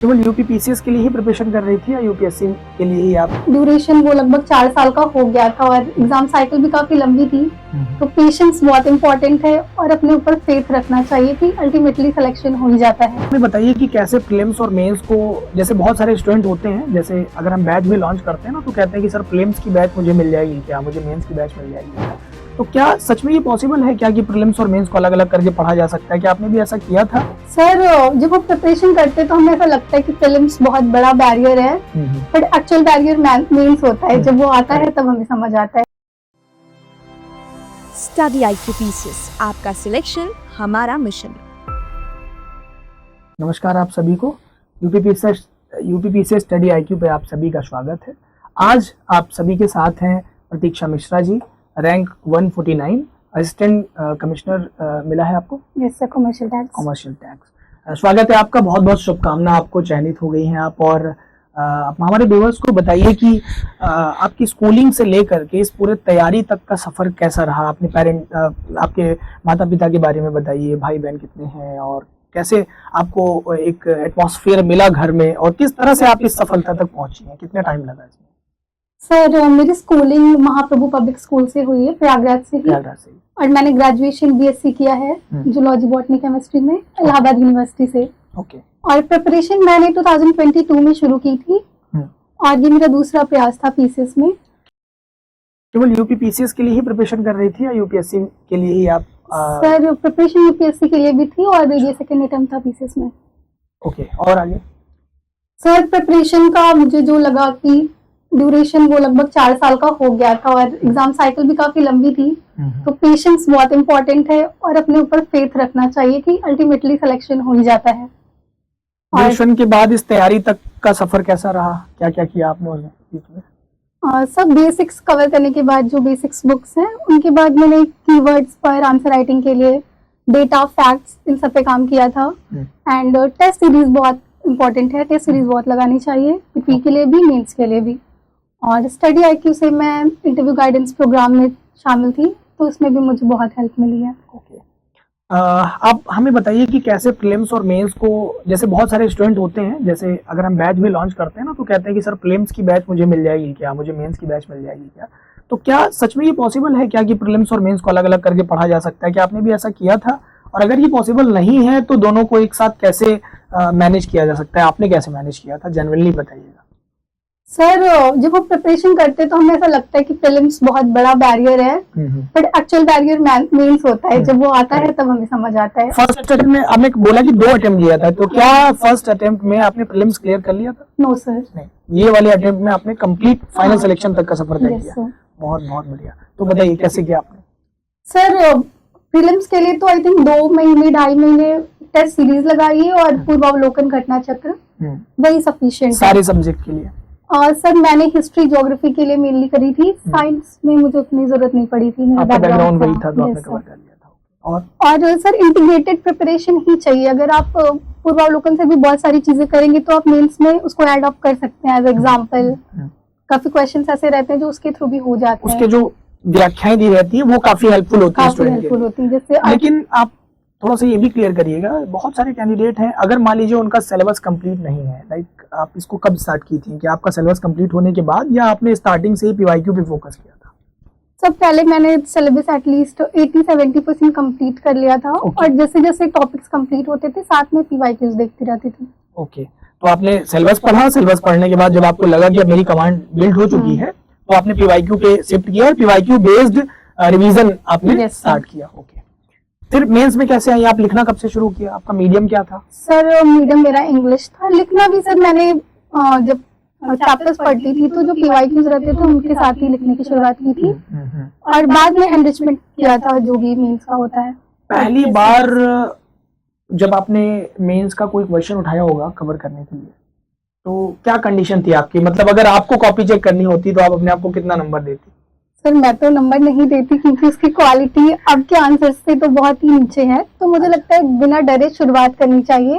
केवल यूपीपीसीएस के लिए ही प्रिपरेशन कर रही थी या यूपीएससी के लिए ही आप? ड्यूरेशन वो लगभग 4 साल का हो गया था और एग्जाम साइकिल भी काफी लंबी थी। तो पेशेंस बहुत इंपॉर्टेंट है और अपने ऊपर फेथ रखना चाहिए कि अल्टीमेटली सिलेक्शन हो ही जाता है। हमें बताइए कि कैसे प्रीलिम्स और मेंस को, जैसे बहुत सारे स्टूडेंट होते हैं, जैसे अगर हम बैच भी लॉन्च करते हैं ना तो कहते हैं कि सर प्रीलिम्स की बैच मुझे मिल जाएगी क्या, मुझे मेंस की बैच मिल जाएगी क्या? तो क्या सच में ये पॉसिबल है क्या कि प्रीलिम्स और मेंस को अलग अलग करके पढ़ा जा सकता है? क्या आपने भी ऐसा किया था? सर जब हम प्रिपरेशन करते हैं तो हमें ऐसा लगता है कि प्रीलिम्स बहुत बड़ा बैरियर है, बट एक्चुअल बैरियर मेंस होता है। जब वो आता है तब हमें समझ आता है। स्टडी IQ पीसेस, आपका सिलेक्शन हमारा मिशन। नमस्कार आप सभी को, यूपीपीसीएस स्टडी IQ पे आप सभी का स्वागत है। आज आप सभी के साथ हैं प्रतीक्षा Mishra ji, rank 149, assistant commissioner मिला है आपको। Yes sir, commercial tax. स्वागत है आपका, बहुत बहुत शुभकामना, आपको चयनित हो गई हैं आप। और आप हमारे व्यूअर्स को बताइए कि आपकी स्कूलिंग से लेकर के इस पूरे तैयारी तक का सफर कैसा रहा? अपने आपके माता पिता के बारे में बताइए, भाई बहन कितने हैं और कैसे आपको एक एटमॉस्फेयर मिला घर में और किस तरह से आप इस सफलता तक पहुंची हैं? कितना टाइम लगा इसमें? सर मेरी स्कूलिंग महाप्रभु पब्लिक स्कूल से हुई है, प्रयागराज से ही। और मैंने ग्रेजुएशन BSc किया है जूलॉजी बॉटनी केमिस्ट्री में इलाहाबाद यूनिवर्सिटी से। ओके। और प्रिपरेशन मैंने 2022 में शुरू की थी और ये मेरा दूसरा प्रयास था पीसीएस में। केवल यूपीपीसीएस के लिए ही प्रिपरेशन कर रही थी या यूपीएससी के लिए ही आप? सर प्रिपरेशन यूपीएससी के लिए भी थी और ये सेकंड अटेम्प्ट था पीसीएस में। ओके, और आगे? सर प्रिपरेशन का मुझे जो लगा कि ड्यूरेशन वो लगभग 4 साल का हो गया था और एग्जाम साइकिल भी काफी लंबी थी। तो पेशेंस बहुत इंपॉर्टेंट है और अपने ऊपर फेथ रखना चाहिए कि अल्टीमेटली सिलेक्शन हो ही जाता है। ग्रेजुएशन के बाद इस तैयारी तक का सफर कैसा रहा? क्या क्या किया आपने बीच में? सब बेसिक्स कवर करने के बाद, जो बेसिक्स बुक्स हैं उनके बाद मैंने कीवर्ड्स पर आंसर राइटिंग के लिए, डेटा, फैक्ट्स, इन सब पे काम किया था। एंड टेस्ट सीरीज बहुत इंपॉर्टेंट है, टेस्ट सीरीज बहुत लगानी चाहिए, पीपी के लिए भी, मेंस के लिए भी। और स्टडी IQ से मैं इंटरव्यू गाइडेंस प्रोग्राम में शामिल थी, तो उसमें भी मुझे बहुत हेल्प मिली है। ओके। आप हमें बताइए कि कैसे प्रीलिम्स और मेंस को, जैसे बहुत सारे स्टूडेंट होते हैं, जैसे अगर हम बैच भी लॉन्च करते हैं ना तो कहते हैं कि सर प्रीलिम्स की बैच मुझे मिल जाएगी क्या, मुझे मेंस की बैच मिल जाएगी क्या? तो क्या सच में ये पॉसिबल है क्या कि प्रीलिम्स और मेंस को अलग अलग करके पढ़ा जा सकता है? क्या आपने भी ऐसा किया था? और अगर ये पॉसिबल नहीं है तो दोनों को एक साथ कैसे मैनेज किया जा सकता है? आपने कैसे मैनेज किया था, जनरली बताइएगा। सर जब हम प्रिपरेशन करते हैं तो हमें ऐसा लगता है कि प्रीलिम्स बहुत बड़ा बैरियर है, बट एक्चुअल बैरियर मेंस होता है। जब वो आता है तब हमें समझ आता है। फर्स्ट अटेम्प्ट में आपने बोला कि 2 अटेम्प्ट दिया था, तो क्या फर्स्ट अटेम्प्ट में आपने प्रीलिम्स क्लियर कर लिया था? नो सर, नहीं, ये वाले अटेम्प्ट में आपने कंप्लीट फाइनल सिलेक्शन तक का सफर तय किया। बहुत बहुत बढ़िया। तो बताइए कैसे किया आपने? सर प्रीलिम्स के लिए तो आई थिंक 2 महीने 2.5 महीने टेस्ट सीरीज लगाई है और पूर्वावलोकन घटना चक्र, वही सफिशिएंट सारे सब्जेक्ट के लिए। और सर मैंने हिस्ट्री ज्योग्राफी के लिए मेनली करी थी, साइंस में मुझे उतनी जरूरत नहीं पड़ी थी, मेरा बैकग्राउंड वही था तो आपने कवर कर लिया था। और सर इंटीग्रेटेड प्रिपरेशन ही चाहिए। अगर आप पूर्वावलोकन से भी बहुत सारी चीजें करेंगे तो आप मेंस में उसको ऐड अप कर सकते हैं एज एग्जांपल। काफी क्वेश्चंस ऐसे रहते हैं जो उसके थ्रू भी हो जाते हैं, उसके जो व्याख्याएं दी रहती है वो काफी हेल्पफुल होती है स्टूडेंट के लिए। लेकिन आप थोड़ा सा ये भी क्लियर करिएगा, बहुत सारे कैंडिडेट हैं, अगर मान लीजिए उनका सिलेबस कंप्लीट नहीं है, लाइक आप इसको कब स्टार्ट की थी? कि आपका सिलेबस कंप्लीट होने के बाद या आपने स्टार्टिंग से ही PYQ पे फोकस किया था? सब पहले मैंने सिलेबस एटलीस्ट 80-70% कंप्लीट कर लिया था। और जैसे जैसे टॉपिक्स कंप्लीट होते थे साथ में PYQs देखती रहती थी। ओके, तो आपने सिलेबस पढ़ा, सिलेबस पढ़ने के बाद जब आपको लगा कि अब मेरी कमांड बिल्ड हो चुकी है तो आपने PYQ पे शिफ्ट किया और PYQ बेस्ड रिवीजन आपने स्टार्ट किया। ओके, फिर मेंस में कैसे आई? आप लिखना कब से शुरू किया? आपका मीडियम क्या था? सर मीडियम मेरा इंग्लिश था। लिखना भी सर मैंने जब चैप्टर्स पढ़ती थी तो जो PYQs रहते थे उनके साथ ही लिखने की शुरुआत की थी और बाद में एनरिचमेंट किया था जो भी मेंस का होता है। पहली बार जब आपने मेंस का कोई क्वेश्चन उठाया होगा कवर करने के लिए, तो क्या कंडीशन थी आपकी? मतलब अगर आपको कॉपी चेक करनी होती तो आप अपने आप को कितना नंबर देती? सर मैं तो नंबर नहीं देती क्योंकि उसकी क्वालिटी अब के आंसर से तो बहुत ही नीचे है। तो मुझे लगता है बिना डरे शुरुआत करनी चाहिए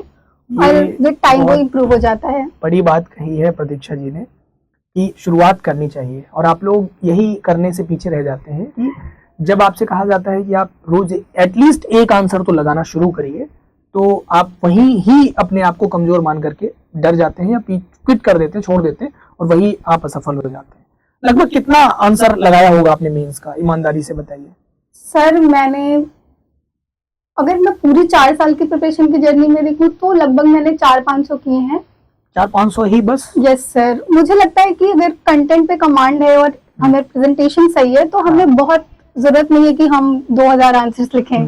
और विद टाइम वो इम्प्रूव हो जाता है। बड़ी बात कही है प्रतीक्षा जी ने कि शुरुआत करनी चाहिए, और आप लोग यही करने से पीछे रह जाते हैं कि जब आपसे कहा जाता है कि आप रोज एटलीस्ट एक आंसर तो लगाना शुरू करिए, तो आप वहीं ही अपने आप को कमजोर मान करके डर जाते हैं या क्विट कर देते हैं, छोड़ देते हैं, और वही आप असफल हो जाते हैं। लगभग कितना आंसर लगाया होगा आपने मेंस का, ईमानदारी से बताइए। सर मैंने, अगर मैं पूरी 4 साल की प्रिपरेशन की जर्नी में देखूं तो लगभग मैंने 400-500 किए हैं। 400-500 ही बस? यस सर, मुझे लगता है कि अगर कंटेंट पे कमांड है और हमें प्रेजेंटेशन सही है तो हमें बहुत जरूरत नहीं है कि हम 2000 आंसर्स लिखें।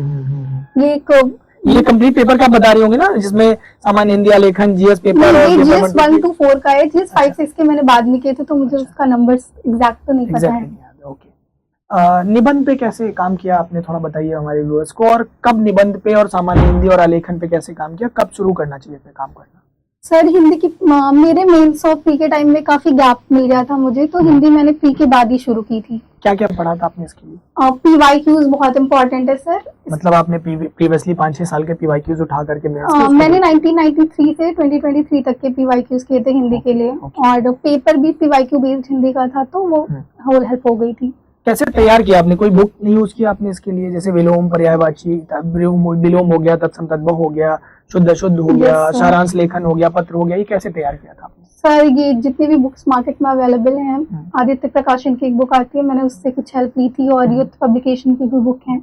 ये कंप्लीट पेपर का बता रही होंगे ना, जिसमें सामान्य हिंदी आलेखन, जीएस पेपर और जीएस 1 to 4 का है, जीएस 5-6 के मैंने बाद में किए थे तो मुझे उसका नंबर्स एग्जैक्ट तो नहीं पता है। ओके, निबंध पे कैसे काम किया आपने, थोड़ा बताइए हमारे व्यूअर्स को, और कब निबंध पे और सामान्य हिंदी और आलेखन पे कैसे काम किया, कब शुरू करना चाहिए पे काम करना? सर हिंदी की मेरे मेंस और प्री के टाइम में काफी गैप मिल गया था मुझे, तो हिंदी मैंने प्री के बाद ही शुरू की थी। क्या क्या पढ़ा था आपने इसके लिए? पीवाईक्यूज बहुत इंपॉर्टेंट है सर। मतलब आपने प्रीवियसली 5-6 साल के पीवाईक्यूज उठा करके मैंने 1993 से 2023 तक के पीवाईक्यूज किए थे हिंदी के लिए, और पेपर भी पीवाईक्यू बेस्ड हिंदी का था, तो वो होल हेल्प हो गई थी। कैसे तैयार किया आपने? कोई बुक नहीं यूज किया आपने इसके लिए? जैसे विलोम, पर्यायवाची, विलोम हो गया, तत्सम तद्भव हो गया, शुद्ध अशुद्ध हो गया, सारांश लेखन हो गया, पत्र हो गया, ये कैसे तैयार किया था आपने? सर ये जितनी भी बुक्स मार्केट में अवेलेबल हैं, आदित्य प्रकाशन की एक बुक आती है, मैंने उससे कुछ हेल्प ली थी, और यूथ पब्लिकेशन की भी बुक है,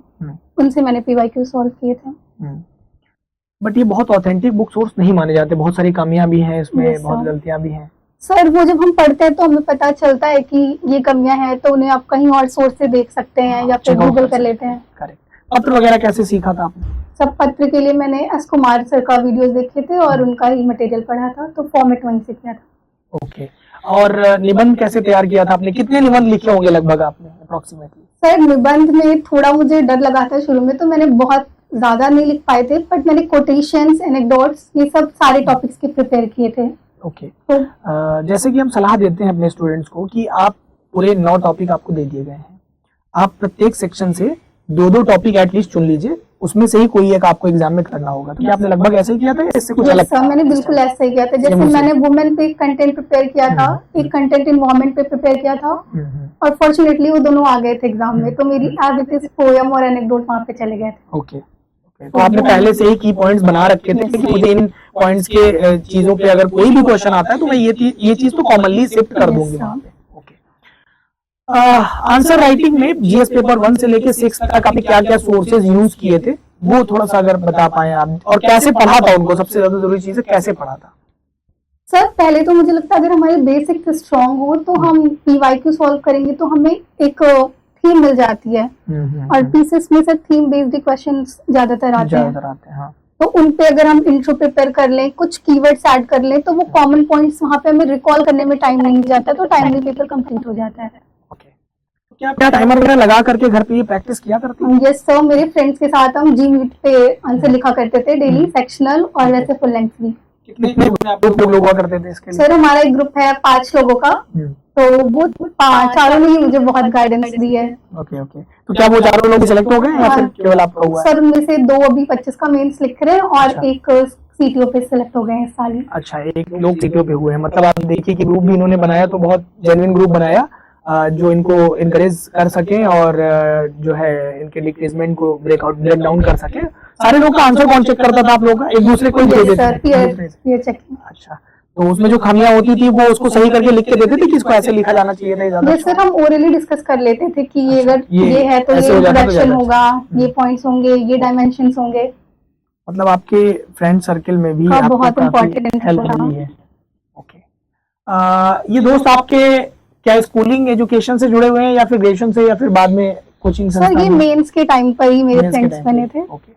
उनसे मैंने पीवाईक्यू सॉल्व किए थे। बट ये बहुत ऑथेंटिक बुक सोर्स नहीं माने जाते, बहुत सारी कमियां भी हैं इसमें, बहुत गलतियां भी हैं। सर वो जब हम पढ़ते हैं तो हमें पता चलता है कि ये कमियां हैं, तो उन्हें आप कहीं और सोर्स से देख सकते हैं या फिर गूगल कर लेते हैं। करेक्ट। पत्र वगैरह कैसे सीखा था आपने? सब पत्र के लिए मैंने एस कुमार सर का वीडियोस देखे थे और उनका ही मटेरियल पढ़ा था, तो फॉर्मेट वहीं से किया था। ओके, और निबंध कैसे तैयार किया था आपने? कितने निबंध लिखे होंगे लगभग आपने अप्रोक्सीमेटली? सर निबंध में थोड़ा मुझे डर लगा था शुरू में, तो मैंने बहुत ज्यादा नहीं लिख पाए थे, बट मैंने कोटेशंस, एनेक्डोट्स, ये सब सारे टॉपिक्स के प्रिपेयर किए थे। ओके, जैसे कि हम सलाह देते हैं अपने स्टूडेंट्स को कि आप पूरे 9 टॉपिक आपको दे दिए गए हैं, आप प्रत्येक सेक्शन से 2-2 टॉपिक एटलीस्ट चुन लीजिए, उसमें से ही कोई एक आपको एग्जाम में करना होगा। तो क्या आपने लगभग ऐसे ही किया था या इससे कुछ अलग? सर मैंने बिल्कुल ऐसा ही किया था। जैसे मैंने वुमेन पे कंटेंट प्रिपेयर किया था, एक कंटेंट इन्वायरमेंट पे प्रिपेयर किया था, और फॉर्चुनेटली वो दोनों आ गए थे एग्जाम में, तो मेरी एज इट इज पोयम और एनेक्डोट वहाँ पे चले गए थे। ओके, तो आपने पहले से ही की पॉइंट्स बना रखे थे कि मुझे इन पॉइंट्स के चीजों पे अगर कोई भी क्वेश्चन आता है तो मैं ये चीज तो कॉमनली शिफ्ट कर दूंगी वहाँ पे। ओके, आंसर राइटिंग में जीएस पेपर 1 से लेके 6 तक आपने क्या क्या सोर्सेज यूज किए थे, वो थोड़ा सा अगर बता पाए आप, और कैसे पढ़ा था उनको, सबसे ज्यादा जरूरी चीज है कैसे पढ़ा था? सर पहले तो मुझे लगता है अगर हमारे बेसिक्स स्ट्रांग हो तो हम पीवाईक्यू सॉल्व करेंगे तो हमें एक थीम मिल जाती है, और पीसेस में से थीम बेस्ड क्वेश्चंस ज्यादातर आते हैं। हाँ। तो उन पे अगर हम इंट्रो प्रिपेयर कर लें, कुछ कीवर्ड्स ऐड कर लें, तो वो कॉमन पॉइंट्स वहाँ पे हमें रिकॉल करने में टाइम नहीं जाता, तो टाइमली पेपर कंप्लीट हो जाता है। क्या टाइमर वगैरह लगा करके घर पे ये प्रैक्टिस किया करती हैं? यस सर, मेरे फ्रेंड्स के साथ हम Gmeet पे आंसर लिखा करते थे डेली, सेक्शनल और वैसे फुल लेंथ भी। कितने लोग हुआ करते थे इसके लिए? सर हमारा एक ग्रुप है 5 लोगों का, तो वो चारों ने ही मुझे बहुत गाइडेंस दी है। ओके, तो क्या वो चारों लोग सिलेक्ट हो गए या फिर केवल आपका हुआ? सर उनमें से 2 अभी 25 का मेंस लिख रहे हैं और एक सीटीओ पे सिलेक्ट हो गए हैं इस साल ही। अच्छा, एक लोग सीटीओ पे हुए हैं। मतलब आप देखिए कि ग्रुप भी इन्होंने बनाया तो बहुत जेन्युइन ग्रुप बनाया, जो इनको इनकरेज कर सके और जो है इनके डिक्रीजमेंट को ब्रेक डाउन कर सके। सारे लोग का आंसर कौन चेक करता था आप लोग का? एक दूसरे को दे देते थे? अच्छा, तो उसमें जो खामियां होती थी वो उसको सही करके लिख के देते थे कि इसको ऐसे लिखा जाना चाहिए था ज्यादा? सर हम ओरली डिस्कस कर लेते थे कि ये अगर ये है तो ये इंट्रोडक्शन होगा, ये पॉइंट्स होंगे, ये डायमेंशंस होंगे। मतलब आपके फ्रेंड सर्कल में भी आपको बहुत इम्पोर्टेंट हेल्प मिली है। ओके, ये दोस्त आपके क्या स्कूलिंग एजुकेशन से जुड़े हुए हैं या फिर ग्रेजुएशन से या फिर बाद में कोचिंग संस्थान? सर ये मेंस के टाइम पर ही मेरे फ्रेंड्स बने थे। ओके,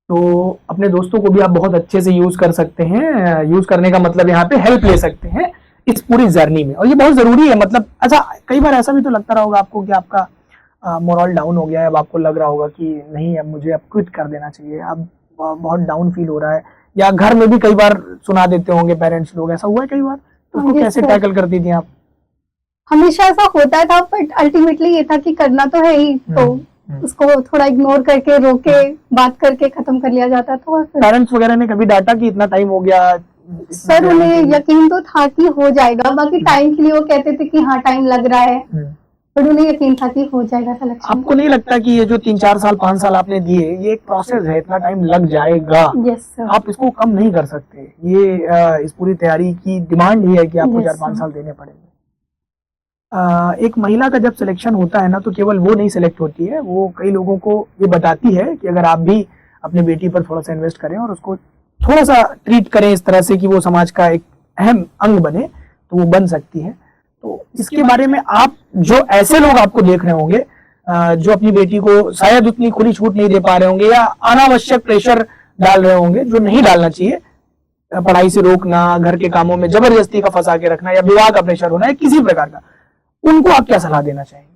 तो अपने दोस्तों को भी आप बहुत अच्छे से यूज कर सकते हैं। यूज करने का मतलब यहाँ पे हेल्प ले सकते हैं इस पूरी जर्नी में, और ये बहुत जरूरी है। मतलब अच्छा, कई बार ऐसा भी तो लगता रहा होगा आपको कि आपका मोरल डाउन हो गया है, अब आपको लग रहा होगा कि नहीं अब मुझे अब क्विट कर देना चाहिए, अब बहुत डाउन फील हो रहा है, या घर में भी कई बार सुना देते होंगे पेरेंट्स लोग, ऐसा हुआ है कई बार? तो उसको कैसे टैकल करती थी आप? हमेशा ऐसा होता था, बट अल्टीमेटली ये था कि करना तो है ही, तो उसको थोड़ा इग्नोर करके, रोके, बात करके खत्म कर लिया जाता था। पेरेंट्स वगैरह ने कभी डांटा कि इतना टाइम हो गया? सर उन्हें यकीन तो था कि हो जाएगा, बाकी टाइम के लिए वो कहते थे कि हाँ टाइम लग रहा है, बट उन्हें यकीन था कि हो जाएगा सिलेक्शन। आपको नहीं लगता कि ये जो 3-4 साल 5 साल आपने दिए, ये एक प्रोसेस है, इतना टाइम लग जाएगा, यस सर। आप इसको कम नहीं कर सकते, ये इस पूरी तैयारी की डिमांड ही है कि आपको Yes, 4-5 sir. साल देने पड़ेंगे। एक महिला का जब सिलेक्शन होता है ना, तो केवल वो नहीं सिलेक्ट होती है, वो कई लोगों को ये बताती है कि अगर आप भी अपनी बेटी पर थोड़ा सा इन्वेस्ट करें और उसको थोड़ा सा ट्रीट करें इस तरह से कि वो समाज का एक अहम अंग बने, तो वो बन सकती है। तो इसके बारे में आप, जो ऐसे लोग आपको देख रहे होंगे जो अपनी बेटी को शायद उतनी खुली छूट नहीं दे पा रहे होंगे या अनावश्यक प्रेशर डाल रहे होंगे, जो नहीं डालना चाहिए, पढ़ाई से रोकना, घर के कामों में जबरदस्ती का फंसा के रखना या विवाह का प्रेशर होना है किसी प्रकार का, उनको आप क्या सलाह देना चाहेंगे?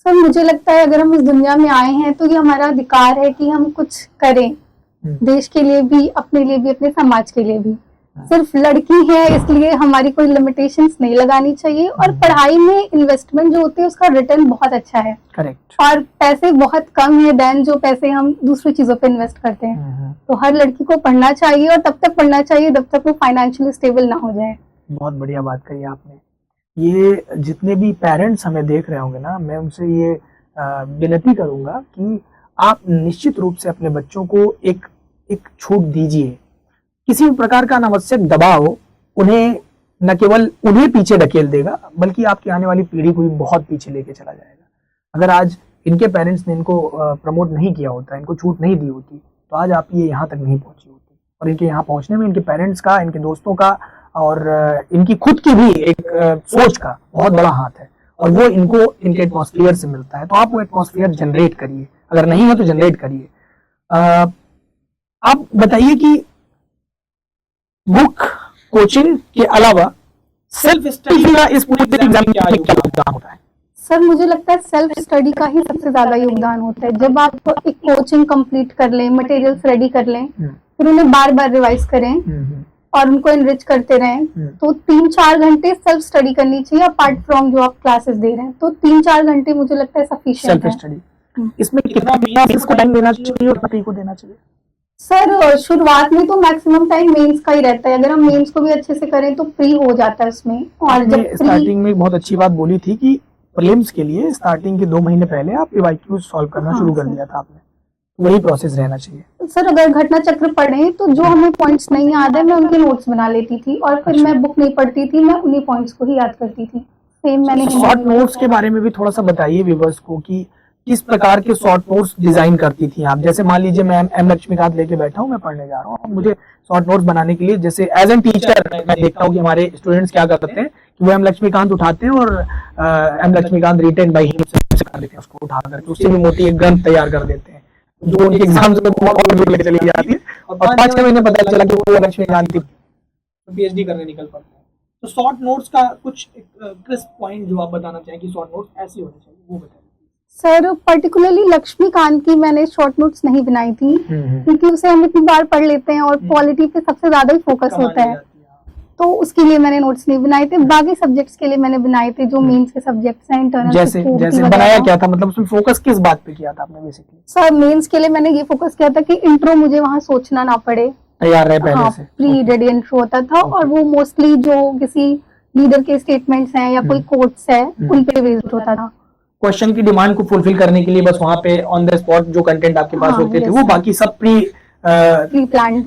सर मुझे लगता है अगर हम इस दुनिया में आए हैं तो ये हमारा अधिकार है कि हम कुछ करें, देश के लिए भी, अपने लिए भी, अपने समाज के लिए भी। सिर्फ लड़की है इसलिए हमारी कोई लिमिटेशंस नहीं लगानी चाहिए, और पढ़ाई में इन्वेस्टमेंट जो होती है उसका रिटर्न बहुत अच्छा है। करेक्ट। और पैसे बहुत कम है देन जो पैसे हम दूसरी चीजों पे इन्वेस्ट करते हैं। तो हर लड़की को पढ़ना चाहिए, और तब तक पढ़ना चाहिए जब तक वो फाइनेंशियली स्टेबल ना हो जाए। बहुत बढ़िया बात कही आपने। ये जितने भी पेरेंट्स हमें देख रहे होंगे ना, मैं उनसे ये विनती करूंगा कि आप निश्चित रूप से अपने बच्चों को एक छूट दीजिए। किसी भी प्रकार का अनावश्यक दबाव उन्हें न केवल उन्हें पीछे ढकेल देगा, बल्कि आपकी आने वाली पीढ़ी को भी बहुत पीछे लेके चला जाएगा। अगर आज इनके पेरेंट्स ने इनको प्रमोट नहीं किया होता, इनको छूट नहीं दी होती, तो आज आप ये यहाँ तक नहीं पहुंची होती। और इनके यहाँ पहुंचने में इनके पेरेंट्स का, इनके दोस्तों का और इनकी खुद की भी एक सोच का बहुत बड़ा हाथ है, और वो इनको इनके एटमॉस्फेयर से मिलता है। तो आप वो एटमॉस्फेयर जनरेट करिए, अगर नहीं है तो जनरेट करिए। आप बताइए कि बुक कोचिंग के अलावा सेल्फ स्टडी का इस पूरे एग्जाम में क्या योगदान होता है? सर मुझे लगता है सेल्फ स्टडी का ही सबसे ज्यादा योगदान होता है। जब आप एक कोचिंग कंप्लीट कर लें, मटेरियल्स रेडी कर लें, फिर उन्हें बार बार रिवाइज करें और उनको एनरिच करते रहें, तो 3-4 घंटे सेल्फ स्टडी करनी चाहिए अपार्ट फ्रॉम जो आप क्लासेस दे रहे हैं। तो 3-4 घंटे मुझे लगता है सफिशिएंट सेल्फ स्टडी। इसमें कितना मेंस को टाइम देना चाहिए और पति को देना चाहिए? सर शुरुआत में तो मैक्सिमम टाइम मेंस का ही रहता है। अगर हम मेंस को भी अच्छे से करें तो प्री हो जाता है उसमें। और जब स्टार्टिंग में बहुत अच्छी बात बोली थी कि प्रीलिम्स के लिए स्टार्टिंग के 2 महीने पहले आप पीवाईक्यू सॉल्व करना शुरू कर दिया था आपने, वही प्रोसेस रहना चाहिए। सर अगर घटना चक्र पढ़े तो जो हमें पॉइंट्स नहीं याद है मैं उनके नोट्स बना लेती थी, और फिर मैं बुक नहीं पढ़ती थी, मैं उन्हीं पॉइंट्स को ही याद करती थी। सेम मैंने शॉर्ट नोट्स के बारे में भी थोड़ा सा बताइए व्यूअर्स को कि किस प्रकार के शॉर्ट नोट्स डिजाइन करती थी आप। जैसे मान लीजिए मैं एम लक्ष्मीकांत लेके बैठा हूँ, मैं पढ़ने जा रहा हूँ, मुझे शॉर्ट नोट्स बनाने के लिए, जैसे एज एन टीचर मैं देखता हूँ कि हमारे स्टूडेंट्स क्या करते हैं कि वो एम लक्ष्मीकांत उठाते हैं और M Laxmikant written by him से कर देते हैं, उसको उठा करके उससे भी मोटी एक ग्रंथ तैयार कर देते हैं, जो उनके एग्जाम्स में बहुत चली जाती है, और 5-6 महीने पता चला कि वो लक्ष्मीकांत की पीएचडी करने निकल पड़ते हैं। तो शॉर्ट नोट्स का कुछ क्रिस्प पॉइंट जो आप बताना चाहें कि शॉर्ट नोट्स ऐसे होने चाहिए, वो बताइए। सर पर्टिकुलरली लक्ष्मीकांत की मैंने शॉर्ट नोट्स नहीं बनाई थी, क्योंकि उसे हम इतनी बार पढ़ लेते हैं और क्वालिटी पे सबसे ज्यादा ही फोकस होता है, तो उसके लिए मैंने नोट्स नहीं बनाए थे। बाकी सब्जेक्ट्स के लिए मैंने बनाए थे जो मेंस के सब्जेक्ट्स हैं, इंटरनल। जैसे बनाया क्या था, मतलब उसमें फोकस किस बात पे किया था आपने बेसिकली? सर मेंस के लिए मैंने ये फोकस किया था कि इंट्रो मुझे वहाँ सोचना ना पड़े, तैयार रहे पहले से। प्री रेडी इंट्रो होता था, और वो मोस्टली जो किसी लीडर के स्टेटमेंट्स हैं या कोई कोट्स है उन पे बेस्ड होता था। क्वेश्चन की डिमांड को फुलफिल करने के लिए बस वहाँ पे ऑन द स्पॉट जो कंटेंट आपके पास होते थे, वो बाकी सब प्री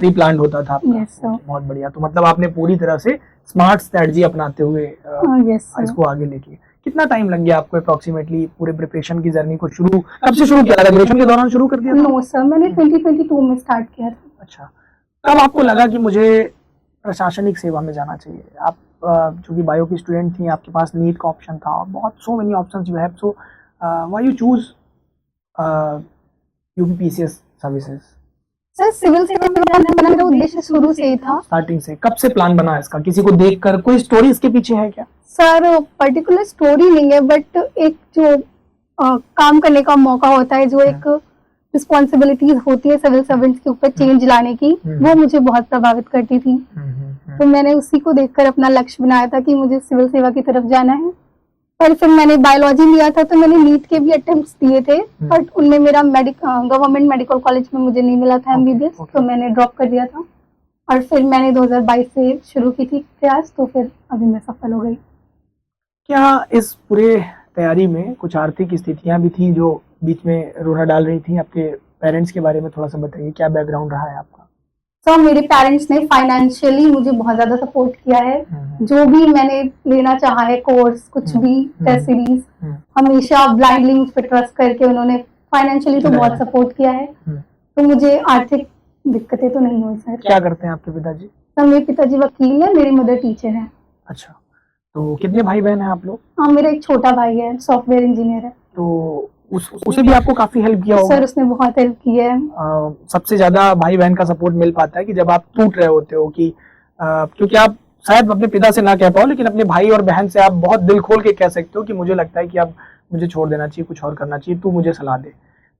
प्लान्ड होता था आपका। बहुत बढ़िया। तो मतलब आपने पूरी तरह से स्मार्ट स्ट्रेटजी अपनाते हुए इसको आगे लेके। कितना टाइम लग गया आपको अप्रोक्सीमेटली पूरे प्रिपरेशन की जर्नी को कब से शुरू किया था? ग्रेजुएशन के दौरान शुरू कर दिया था? नो सर, मैंने 2022 में स्टार्ट किया था। अच्छा, कब आपको लगा कि मुझे प्रशासनिक सेवा में जाना चाहिए? आप चूंकि बायो की स्टूडेंट थी, आपके पास नीट का ऑप्शन था, बहुत so many options you have, so why you choose UPPCS services? Sir civil सेवा में जाना मेरा उद्देश्य शुरू से ही था। स्टार्टिंग से? कब से प्लान बना इसका? किसी को देखकर? कोई स्टोरी इसके पीछे है क्या? सर पर्टिकुलर स्टोरी नहीं है, बट एक जो काम करने का मौका होता है, जो एक रिस्पॉन्सिबिलिटीज होती है सिविल सर्वेंट्स के ऊपर चेंज लाने की, वो मुझे बहुत प्रभावित करती थी। तो मैंने उसी को देखकर अपना लक्ष्य बनाया था कि मुझे सिविल सेवा की तरफ जाना है। पर फिर मैंने बायोलॉजी लिया था, तो मैंने नीट के भी अटेम्प्ट्स दिए थे, बट उनमें मेरा गवर्नमेंट मेडिकल कॉलेज में मुझे नहीं मिला था एमबीबीएस, तो मैंने ड्रॉप कर दिया था। और फिर मैंने 2022 से शुरू की थी प्रयास, तो फिर अभी मैं सफल हो गई। क्या इस पूरे तैयारी में कुछ आर्थिक स्थितियां भी थी जो बीच में रोना डाल रही थी। आपके पेरेंट्स के बारे में थोड़ा सा बताइए, क्या बैकग्राउंड रहा है आपका? तो मेरे पेरेंट्स ने फाइनेंशियली मुझे बहुत ज्यादा सपोर्ट किया है। जो भी मैंने लेना चाहा है कोर्स, कुछ भी टेस्ट सीरीज, हमेशा ब्लाइंडली मुझ पर ट्रस्ट करके उन्होंने फाइनेंशियली तो बहुत सपोर्ट किया है। तो मुझे आर्थिक दिक्कतें तो नहीं हुई सर। क्या करते हैं आपके पिताजी? सर मेरे पिताजी वकील है, मेरी मदर टीचर है। अच्छा, तो कितने भाई बहन हैं आप लोग? हाँ, मेरा एक छोटा भाई है, सॉफ्टवेयर इंजीनियर है। तो उसे भी आपको काफी हेल्प किया होगा? सर उसने बहुत हेल्प की है। सबसे ज्यादा भाई बहन का सपोर्ट मिल पाता है कि जब आप टूट रहे होते हो कि क्योंकि आप शायद अपने पिता से ना कह पाओ, लेकिन अपने भाई और बहन से आप बहुत दिल खोल के कह सकते हो कि मुझे लगता है कि अब मुझे छोड़ देना चाहिए, कुछ और करना चाहिए, तू मुझे सलाह दे।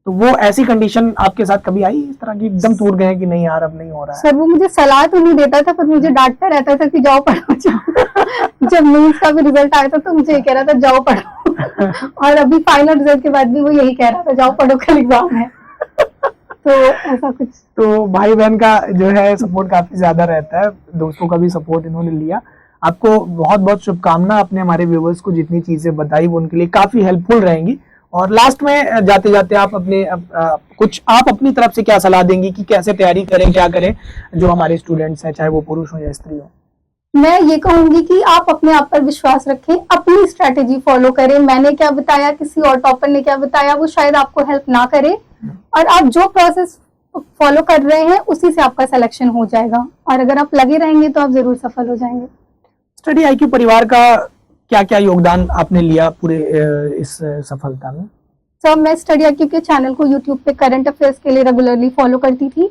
तो वो ऐसी कंडीशन आपके साथ कभी आई इस तरह की, एकदम टूट गए कि नहीं यार अब नहीं हो रहा है? सर वो मुझे सलाह तो नहीं देता था, पर मुझे डांटता रहता था कि जाओ पढ़ो जाओ। जब मेंस का भी रिजल्ट आया था तो मुझे ये कह रहा था जाओ पढ़ो। और अभी फाइनल रिजल्ट के बाद भी वो यही कह रहा था जाओ पढ़ो, कल एग्जाम है। तो ऐसा कुछ। तो भाई बहन का जो है सपोर्ट काफी ज्यादा रहता है, दोस्तों का भी सपोर्ट इन्होंने लिया। आपको बहुत बहुत शुभकामना। आपने हमारे व्यूवर्स को जितनी चीजें बताई वो उनके लिए काफी हेल्पफुल रहेंगी। और लास्ट में जाते जाते आप अपने कुछ आप अपनी तरफ से क्या सलाह देंगी कि कैसे तैयारी करें, क्या करें जो हमारे स्टूडेंट्स हैं, चाहे वो पुरुष हो या स्त्री हो? मैं ये कहूंगी कि आप अपने आप पर विश्वास रखें, अपनी स्ट्रेटेजी फॉलो करें। मैंने क्या बताया, किसी और टॉपर ने क्या बताया, वो शायद आपको हेल्प ना करे, और आप जो प्रोसेस फॉलो कर रहे हैं उसी से आपका सिलेक्शन हो जाएगा। और अगर आप लगे रहेंगे तो आप जरूर सफल हो जाएंगे। स्टडी IQ परिवार का क्या क्या योगदान आपने लिया पूरे इस सफलता में? सर मैं स्टडी IQ के चैनल को यूट्यूब पे करंट अफेयर्स के लिए रेगुलरली फॉलो करती थी,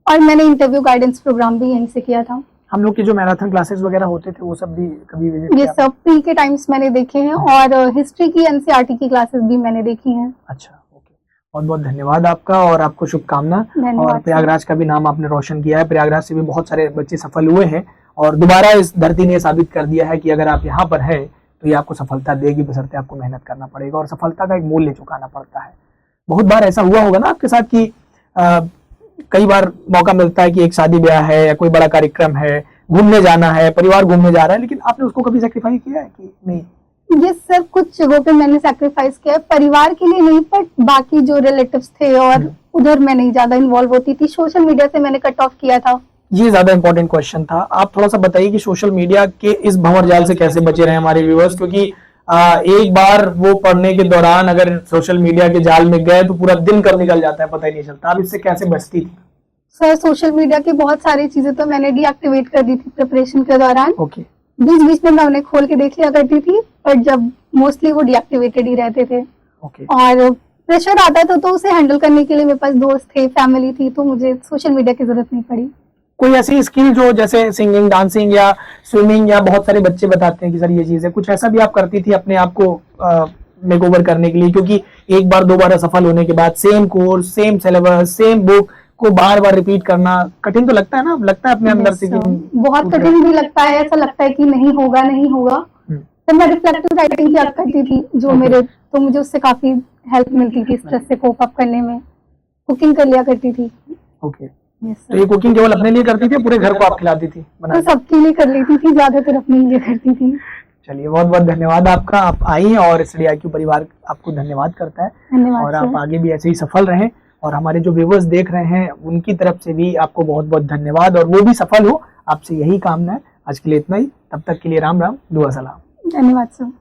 और मैंने इंटरव्यू गाइडेंस प्रोग्राम भी यहीं से किया था। हम लोग के जो मैराथन क्लासेस वगैरह होते थे वो सब भी कभी विजिट ये सब प्री के टाइम्स मैंने देखे हैं, और हिस्ट्री की NCERT की क्लासेस भी मैंने देखी हैं। अच्छा, ओके, बहुत बहुत धन्यवाद आपका और आपको शुभकामना। और प्रयागराज का भी नाम आपने रोशन किया है। प्रयागराज से भी बहुत सारे बच्चे सफल हुए हैं, और दोबारा इस धरती ने साबित कर दिया है कि अगर आप यहाँ पर है तो ये आपको सफलता देगी, बशर्ते आपको मेहनत करना पड़ेगा और सफलता का एक मूल्य चुकाना पड़ता है। बहुत बार ऐसा हुआ होगा ना आपके साथ कि कई बार मौका मिलता है कि एक शादी ब्याह है या कोई बड़ा कार्यक्रम है, घूमने जाना है, परिवार घूमने जा रहा है, लेकिन आपने उसको कभी सेक्रीफाइस किया है कि नहीं? ये सब कुछ जगहों पे मैंने सेक्रीफाइस किया है, परिवार के लिए नहीं, पर बाकी जो रिलेटिव्स थे और उधर मैं नहीं ज्यादा इन्वॉल्व होती थी। सोशल मीडिया से मैंने कट ऑफ किया था। ये ज्यादा इंपॉर्टेंट क्वेश्चन था। आप थोड़ा सा बताइए कि सोशल मीडिया के इस भंवर जाल से कैसे बचे रहे हमारे व्यूअर्स, क्योंकि एक बार वो पढ़ने के दौरान अगर सोशल मीडिया के जाल में गए तो पूरा दिन कब निकल जाता है पता ही नहीं चलता। आप इससे कैसे बचती थी? सर सोशल मीडिया की बहुत सारी चीजें तो मैंने डीएक्टिवेट कर दी थी प्रिपरेशन के दौरान। ओके। बीच बीच में मैं उन्हें खोल के देख लिया करती थी, पर जब मोस्टली वो डीएक्टिवेटेड ही रहते थे। ओके। और प्रेशर आता था तो उसे हैंडल करने के लिए मेरे पास दोस्त थे, फैमिली थी, तो मुझे सोशल मीडिया की जरूरत नहीं पड़ी। कोई ऐसी स्किल जो जैसे सिंगिंग, डांसिंग या स्विमिंग, या बहुत सारे बच्चे बताते हैं कि सर ये चीज है, कुछ ऐसा भी आप करती थी अपने आप को मेकओवर करने के लिए? क्योंकि एक बार दो बार असफल होने के बाद same course, same syllabus, same book को बार बार रिपीट करना कठिन तो लगता है ना? लगता है अपने अंदर से कि बहुत कठिन भी लगता है, ऐसा लगता है कि नहीं होगा नहीं होगा। तो मैं रिफ्लेक्टिव राइटिंग किया करती थी जो मेरे, तो मुझे उससे काफी हेल्प मिलती थी स्ट्रेस से कोप अप करने में। कुकिंग कर लिया करती थी। ओके। तो ये कुकिंग केवल अपने लिए करती थी, पूरे घर को आप खिलाती थी? तो सबके लिए कर लेती थी, ज्यादातर अपने लिए करती थी। चलिए, बहुत बहुत धन्यवाद आपका। आप आई और स्टडी IQ परिवार आपको धन्यवाद करता है। धन्यवाद। और आप आगे भी ऐसे ही सफल रहें, और हमारे जो व्यूवर्स देख रहे हैं उनकी तरफ से भी आपको बहुत बहुत धन्यवाद, और वो भी सफल हो, आपसे यही कामना है। आज के लिए इतना ही, तब तक के लिए राम राम, दुआ सलाम। धन्यवाद सर।